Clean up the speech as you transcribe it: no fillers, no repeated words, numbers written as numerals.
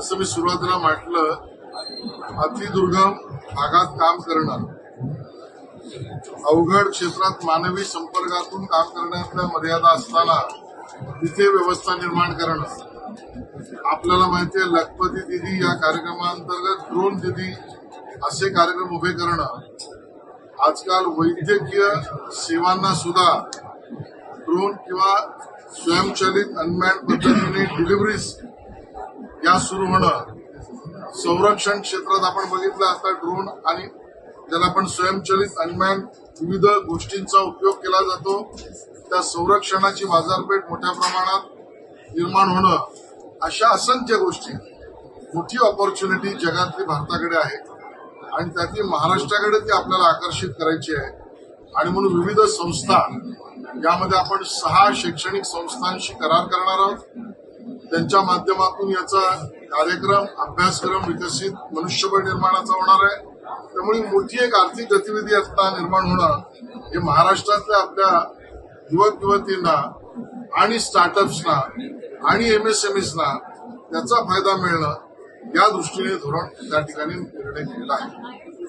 जसं मी सुरुवातीला म्हटलं, अतिदुर्गम भागात काम करणं, अवघड क्षेत्रात मानवी संपर्कातून काम करण्यातल्या मर्यादा असताना तिथे व्यवस्था निर्माण करणं. आपल्याला माहिती आहे, लखपती दिदी या कार्यक्रमांतर्गत ड्रोन दिदी असे कार्यक्रम उभे करणं. आजकाल वैद्यकीय सेवांना सुद्धा ड्रोन किंवा स्वयंचलित अनमॅन्ड पद्धतीने डिलिव्हरीज या सुरू होणं. संरक्षण क्षेत्रात आपण बघितलं, आता ड्रोन आणि ज्याला आपण स्वयंचलित अनमॅन्ड विविध गोष्टींचा उपयोग केला जातो. त्या संरक्षणाची बाजारपेठ मोठ्या प्रमाणात निर्माण होणं, अशा असंख्य गोष्टी, मोठी ऑपॉर्च्युनिटी जगातली भारताकडे आहे आणि त्यातली महाराष्ट्राकडे ती आपल्याला आकर्षित करायची आहे. आणि म्हणून विविध संस्था, यामध्ये आपण 6 शैक्षणिक संस्थांशी करार करणार आहोत. त्यांच्या माध्यमातून याचा कार्यक्रम, अभ्यासक्रम विकसित मनुष्यबळ निर्माणाचा होणार आहे. त्यामुळे मोठी एक आर्थिक गतिविधी आता निर्माण होणं, हे महाराष्ट्रातल्या आपल्या युवक युवतींना आणि स्टार्टअप्सना आणि MSMEsना त्याचा फायदा मिळणं, या दृष्टीने धोरण त्या ठिकाणी निर्णय केलेला आहे.